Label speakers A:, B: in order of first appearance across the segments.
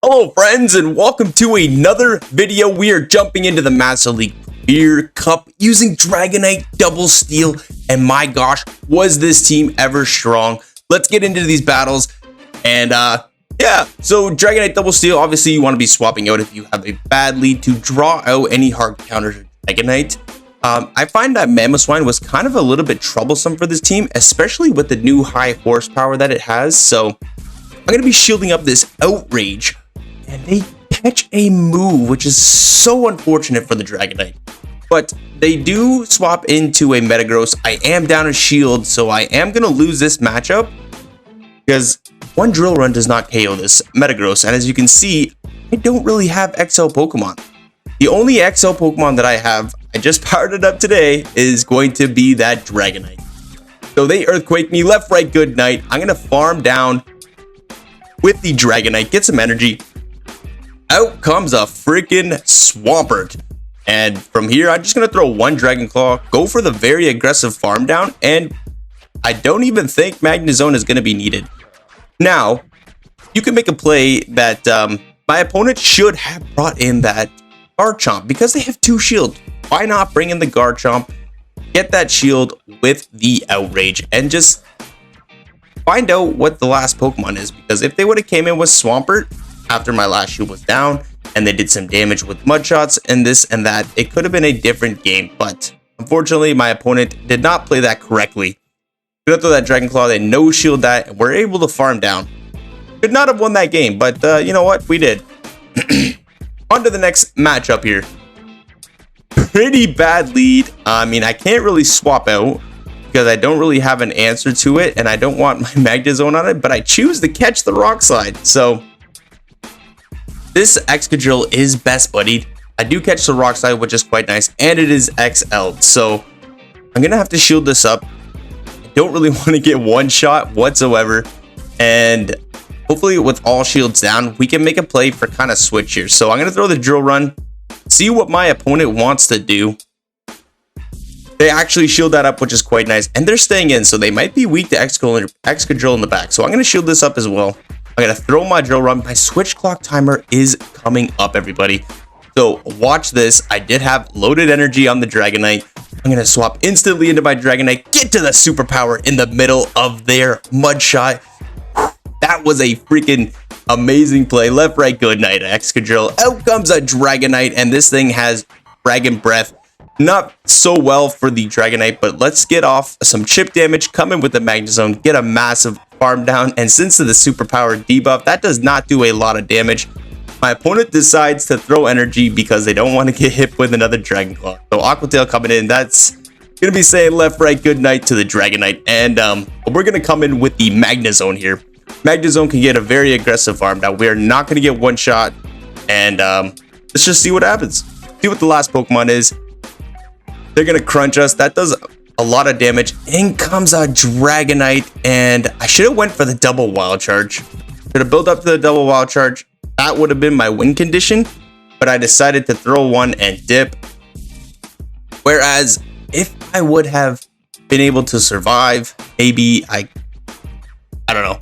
A: Hello friends and welcome to another video. We are jumping into the Master League Beer Cup using Dragonite Double Steel, and my gosh, was this team ever strong. Let's get into these battles. And yeah, so Dragonite Double Steel, obviously you want to be swapping out if you have a bad lead to draw out any hard counter to Dragonite. I find that Magnezone was kind of a little bit troublesome for this team, especially with the new high horsepower that it has. So I'm going to be shielding up this Outrage, and they catch a move, which is so unfortunate for the Dragonite. But they do swap into a Metagross. I am down a shield, so I am going to lose this matchup because one Drill Run does not KO this Metagross. And as you can see, I don't really have XL Pokemon. The only XL Pokemon that I have, I just powered it up today, is going to be that Dragonite. So they Earthquake me left, right, good night. I'm going to farm down with the Dragonite, get some energy. Out comes a freaking Swampert. And from here, I'm just going to throw one Dragon Claw, go for the very aggressive farm down, and I don't even think Magnezone is going to be needed. Now, you can make a play that my opponent should have brought in that Garchomp because they have two shields. Why not bring in the Garchomp, get that shield with the Outrage, and just find out what the last Pokemon is? Because if they would have came in with Swampert after my last shield was down, and they did some damage with mud shots and this and that, it could have been a different game. But unfortunately, my opponent did not play that correctly. Could throw that Dragon Claw, they no shield that, and we're able to farm down. Could not have won that game, but you know what? We did. On to the next matchup here. Pretty bad lead. I mean, I can't really swap out because I don't really have an answer to it, and I don't want my Magnezone on it, but I choose to catch the Rock Slide. So this Excadrill is best buddied. I do catch the Rock Slide, which is quite nice, and it is XL'd. So I'm gonna have to shield this up. I don't really want to get one shot whatsoever, and hopefully with all shields down, we can make a play for kind of switch here. So I'm gonna throw the Drill Run, see what my opponent wants to do. They actually shield that up, which is quite nice, and they're staying in, so they might be weak to Excadrill in the back. So I'm gonna shield this up as well. I'm going to throw my Drill Run. My Switch Clock timer is coming up, everybody. So watch this. I did have loaded energy on the Dragonite. I'm going to swap instantly into my Dragonite. Get to the superpower in the middle of their mud shot. That was a freaking amazing play. Left, right, good night, Excadrill. Out comes a Dragonite, and this thing has Dragon Breath. Not so well for the Dragonite, but let's get off some chip damage, come in with the Magnezone, get a massive farm down, and since the superpower debuff, that does not do a lot of damage. My opponent decides to throw energy because they don't want to get hit with another Dragon Claw. So Aqua Tail coming in, that's going to be saying left, right, good night to the Dragonite, and we're going to come in with the Magnezone here. Magnezone can get a very aggressive farm down. We are not going to get one shot, and let's just see what happens. See what the last Pokemon is. They're going to crunch us. That does a lot of damage. In comes a Dragonite, and I should have went for the double Wild Charge. Should have built up to the double Wild Charge. That would have been my win condition, but I decided to throw one and dip. Whereas if I would have been able to survive, maybe I don't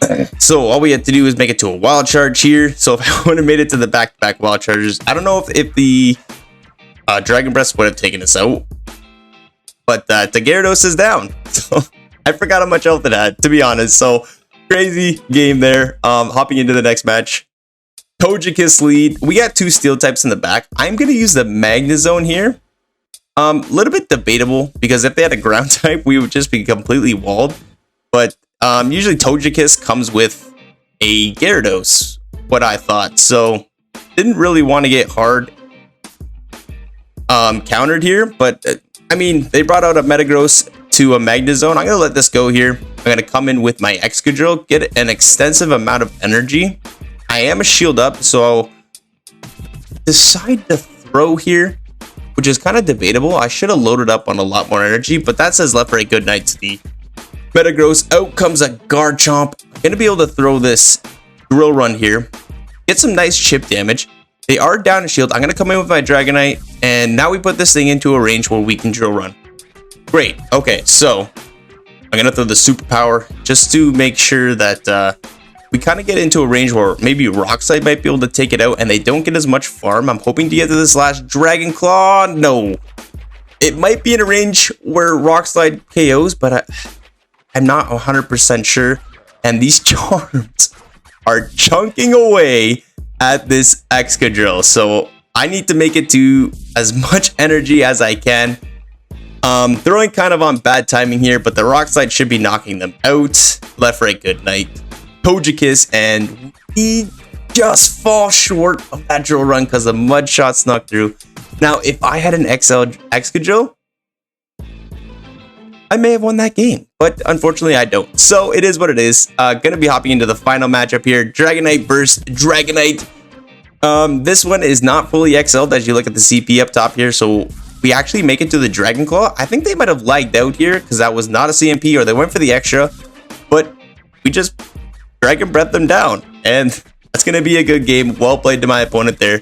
A: know. So all we had to do is make it to a Wild Charge here. So if I would have made it to the back-to-back Wild Charges, I don't know if the Dragon Breath would have taken us out, but the Gyarados is down. So I forgot how much health it had, to be honest. So crazy game there. Hopping into the next match. Togekiss lead. We got two steel types in the back. I'm going to use the Magnezone here. Little bit debatable because if they had a ground type, we would just be completely walled. But usually Togekiss comes with a Gyarados, what I thought. So didn't really want to get hard countered here, but I mean, they brought out a Metagross to a Magnezone. I'm gonna let this go here. I'm gonna come in with my Excadrill, get an extensive amount of energy. I am a shield up, so I'll decide to throw here, which is kind of debatable. I should have loaded up on a lot more energy, but that says left, right, good night to the Metagross. Out comes a Garchomp. I'm gonna be able to throw this Drill Run here, get some nice chip damage. They are down a shield. I'm going to come in with my Dragonite, and now we put this thing into a range where we can Drill Run. Great. Okay, so I'm going to throw the superpower just to make sure that we kind of get into a range where maybe Rockslide might be able to take it out and they don't get as much farm. I'm hoping to get to this last Dragon Claw. No. It might be in a range where Rockslide KOs, but I'm not 100% sure. And these charms are chunking away at this Excadrill. So I need to make it to as much energy as I can. Throwing kind of on bad timing here, but the Rockslide should be knocking them out. Left, right, good night. Togekiss, and he just falls short of that drill run because the mud shot snuck through. Now, if I had an XL Excadrill, I may have won that game, but unfortunately I don't. So it is what it is. Gonna be hopping into the final matchup here. Dragonite versus Dragonite. This one is not fully XL'd as you look at the CP up top here, so we actually make it to the Dragon Claw. I think they might have lagged out here because that was not a CMP, or they went for the extra, but we just Dragon Breath them down, and that's going to be a good game. Well played to my opponent there.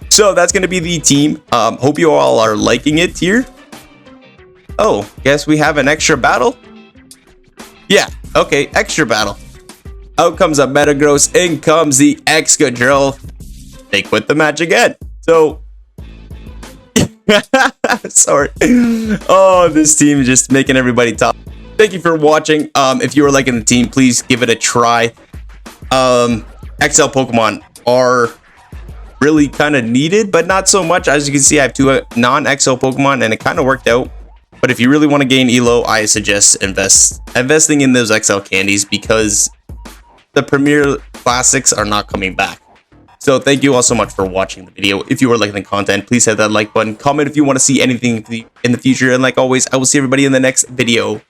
A: So that's going to be the team. Hope you all are liking it here. Oh, guess we have an extra battle? Yeah, okay, extra battle. Out comes a Metagross, in comes the Excadrill. They quit the match again. So sorry. Oh, this team is just making everybody top. Thank you for watching. If you are liking the team, please give it a try. XL Pokemon are really kind of needed, but not so much. As you can see, I have two non-XL Pokemon, and it kind of worked out. But if you really want to gain Elo, I suggest investing in those XL candies, because the Premier Classics are not coming back. So thank you all so much for watching the video. If you are liking the content, please hit that like button. Comment if you want to see anything in the future. And like always, I will see everybody in the next video.